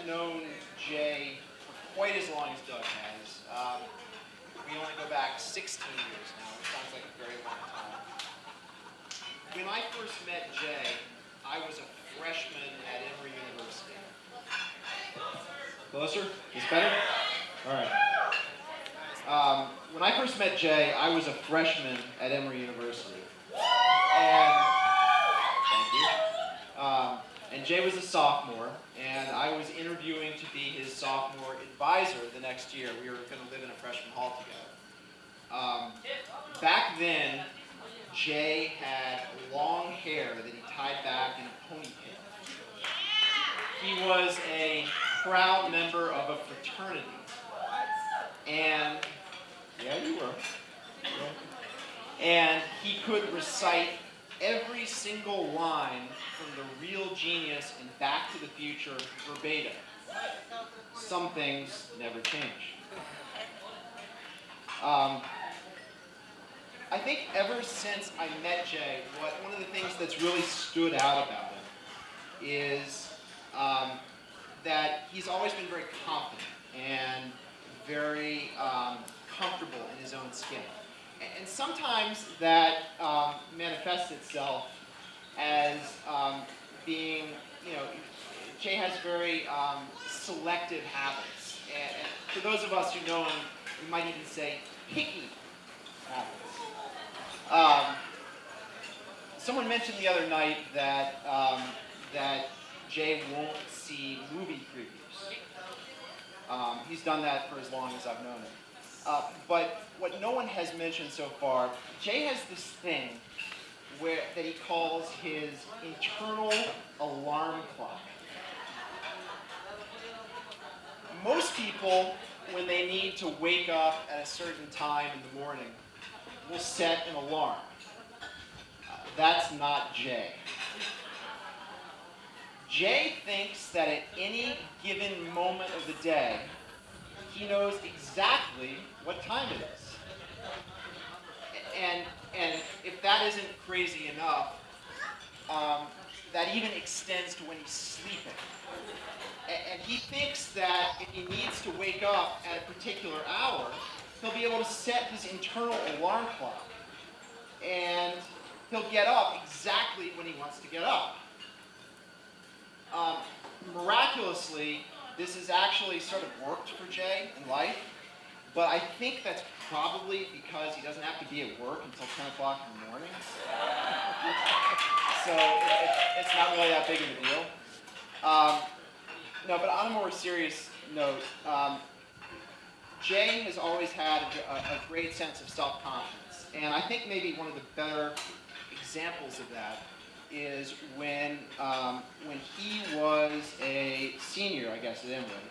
haven't known Jay for quite as long as Doug has. We only go back 16 years now, which sounds like a very long time. When I first met Jay, I was a freshman at Emory University. Closer? Is this better? All right. When I first met Jay, I was a freshman at Emory University. And, thank you. And Jay was a sophomore, and I was interviewing to be his sophomore advisor the next year. We were going to live in a freshman hall together. Back then, Jay had long hair that he tied back in a ponytail. He was a proud member of a fraternity. And, yeah, you were. And he could recite every single line from The Real Genius and Back to the Future verbatim. Some things never change. I think ever since I met Jay, one of the things that's really stood out about him is that he's always been very confident and very comfortable in his own skin. And sometimes that manifests itself as being, Jay has very selective habits. And for those of us who know him, we might even say picky habits. Someone mentioned the other night that that Jay won't see movie previews. He's done that for as long as I've known him. But what no one has mentioned so far, Jay has this thing that he calls his internal alarm clock. Most people, when they need to wake up at a certain time in the morning, will set an alarm. That's not Jay. Jay thinks that at any given moment of the day, he knows exactly what time it is. And if that isn't crazy enough, that even extends to when he's sleeping. And he thinks that if he needs to wake up at a particular hour, he'll be able to set his internal alarm clock. And he'll get up exactly when he wants to get up. Miraculously, this has actually sort of worked for Jay in life, but I think that's probably because he doesn't have to be at work until 10 o'clock in the morning. So it's not really that big of a deal. No, but on a more serious note, Jay has always had a great sense of self-confidence, and I think maybe one of the better examples of that is when he was a senior, I guess, at Emory,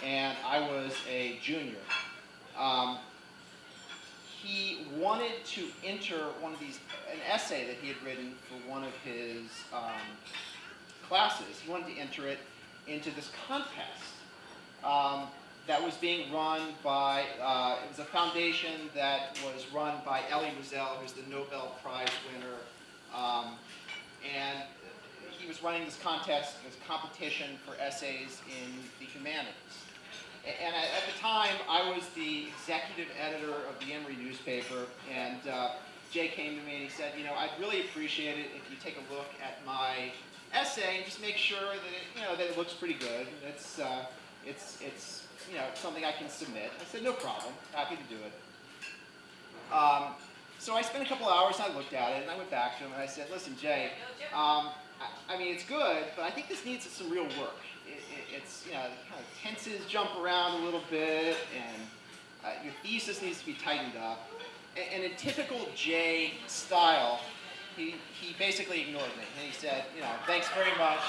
and I was a junior. He wanted to enter an essay that he had written for one of his classes. He wanted to enter it into this contest that was being run by, it was a foundation that was run by Elie Wiesel, who's the Nobel Prize winner. And he was running this contest, this competition for essays in the humanities. And at the time, I was the executive editor of the Emory newspaper, and Jay came to me and he said, I'd really appreciate it if you take a look at my essay and just make sure that that it looks pretty good. It's something I can submit. I said, no problem, happy to do it. So I spent a couple hours and I looked at it and I went back to him and I said, listen, Jay, I mean, it's good, but I think this needs some real work. It's, the kind of tenses jump around a little bit and your thesis needs to be tightened up. And in typical Jay style, he basically ignored me and he said, thanks very much.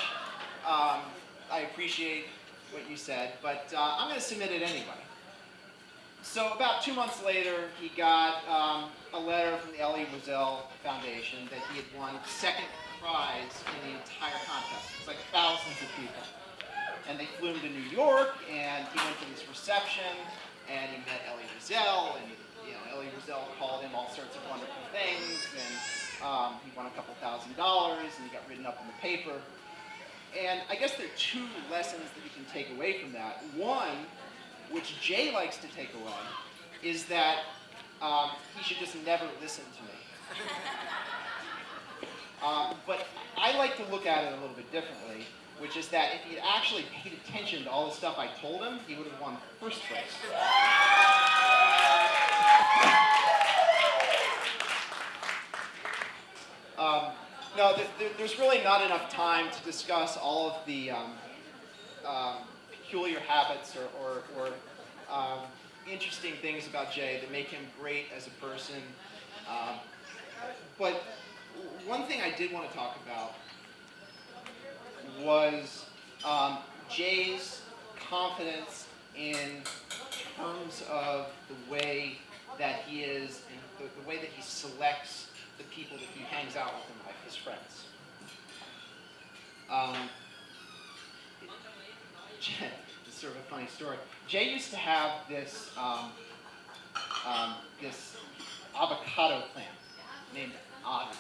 I appreciate what you said, but I'm going to submit it anyway. So about 2 months later, he got a letter from the Elie Wiesel Foundation that he had won second prize in the entire contest. It was like thousands of people. And they flew him to New York, and he went to this reception, and he met Elie Wiesel, and Elie Wiesel called him all sorts of wonderful things, and he won a couple $1,000s, and he got written up in the paper. And I guess there are two lessons that you can take away from that. One, which Jay likes to take away, is that he should just never listen to me. But I like to look at it a little bit differently, which is that if he had actually paid attention to all the stuff I told him, he would have won first place. No, there's really not enough time to discuss all of the peculiar habits or interesting things about Jay that make him great as a person. But one thing I did want to talk about was Jay's confidence in terms of the way that he is and the way that he selects the people that he hangs out with in life, his friends. It's sort of a funny story. Jay used to have this this avocado plant named Avi.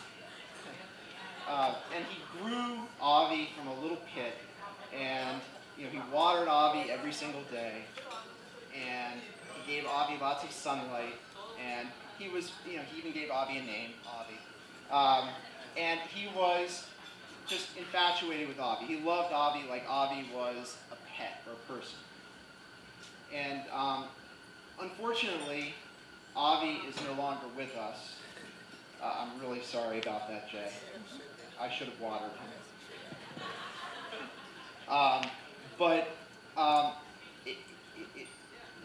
And he grew Avi from a little pit, and he watered Avi every single day, and he gave Avi lots of sunlight, and he even gave Avi a name, Avi. And he was just infatuated with Avi. He loved Avi like Avi was a pet or a person. And unfortunately, Avi is no longer with us. I'm really sorry about that, Jay. I should have watered him.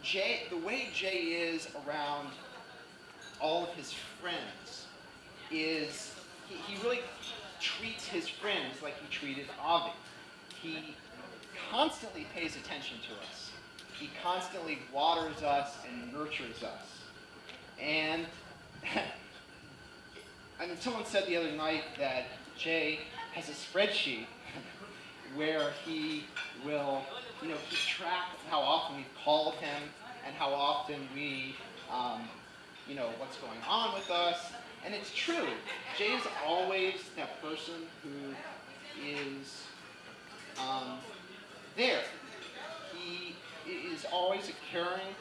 Jay, the way Jay is around all of his friends is he really treats his friends like he treated Avi. He constantly pays attention to us. He constantly waters us and nurtures us. And someone said the other night that Jay has a spreadsheet where he will, keep track of how often we've called him and how often we, what's going on with us. And it's true. Jay is always that person who is there. He is always a caring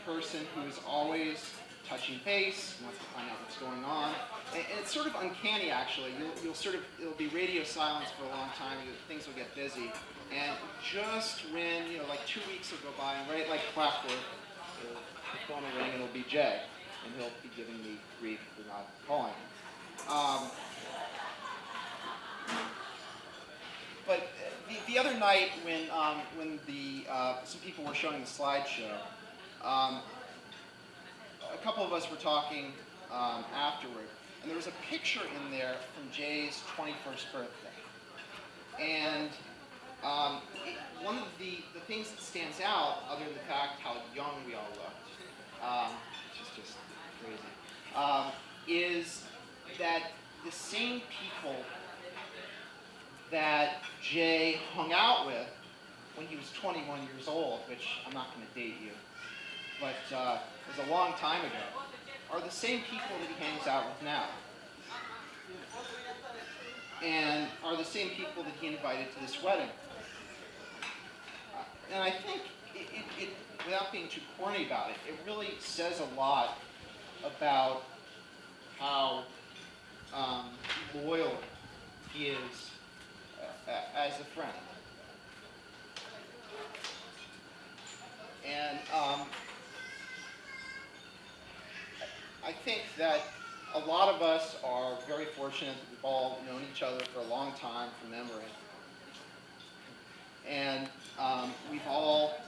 person who is always touching base, wants to find out what's going on. And it's sort of uncanny, actually. It'll be radio silence for a long time, things will get busy. And just when, 2 weeks will go by, and right like clockwork, the phone will ring and it'll be Jay. And he'll be giving me grief for not calling him. But the other night when some people were showing the slideshow, a couple of us were talking afterward, and there was a picture in there from Jay's 21st birthday. And one of the things that stands out, other than the fact how young we all looked, which is just crazy, is that the same people that Jay hung out with when he was 21 years old, which I'm not going to date you, but it was a long time ago, are the same people that he hangs out with now. And are the same people that he invited to this wedding. And I think, it, without being too corny about it, it really says a lot about how loyal he is as a friend. And I think that a lot of us are very fortunate that we've all known each other for a long time from memory. And we've all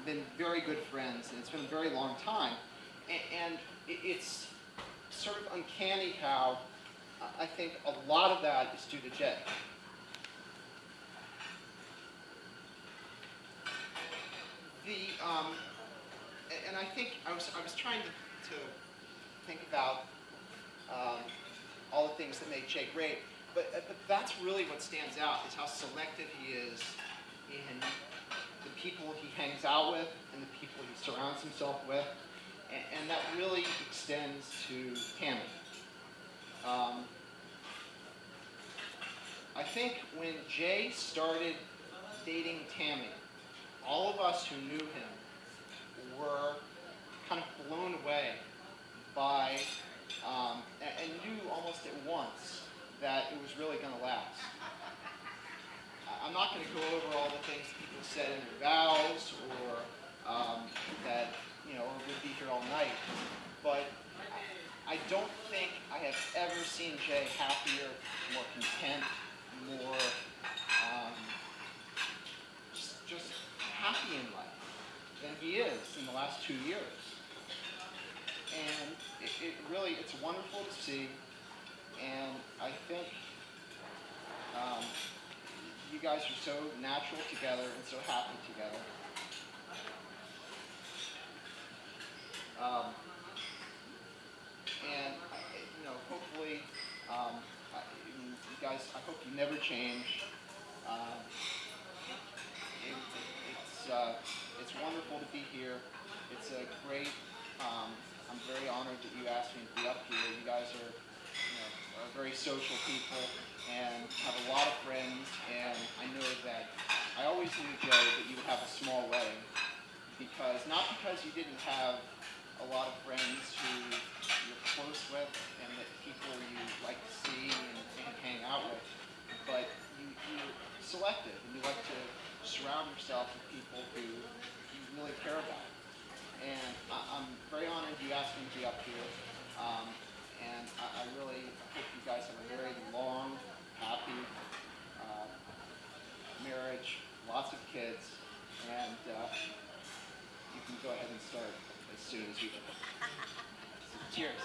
been very good friends, and it's been a very long time. And it's sort of uncanny how I think a lot of that is due to Jay. And I think I was trying to think about all the things that make Jay great, but that's really what stands out, is how selective he is in the people he hangs out with and the people he surrounds himself with, and that really extends to Tammy. I think when Jay started dating Tammy, all of us who knew him were kind of blown away by, and knew almost at once that it was really going to last. I'm not going to go over all the things people said in their vows or that, or would be here all night, but I don't think I have ever seen Jay happier, more content, more just happy in life than he is in the last 2 years. And it's wonderful to see, and I think you guys are so natural together and so happy together. And hopefully, you guys, I hope you never change. It's wonderful to be here. It's a great. I'm very honored that you asked me to be up here. You guys are very social people and have a lot of friends. And I know that I always knew, Joe, that you would have a small wedding not because you didn't have a lot of friends who you're close with and that people you like to see and hang out with, but you're selective and you like to surround yourself with people who you really care about. And I'm very honored you asked me to be up here, and I really hope you guys have a very long, happy marriage, lots of kids, and you can go ahead and start as soon as you can. Cheers.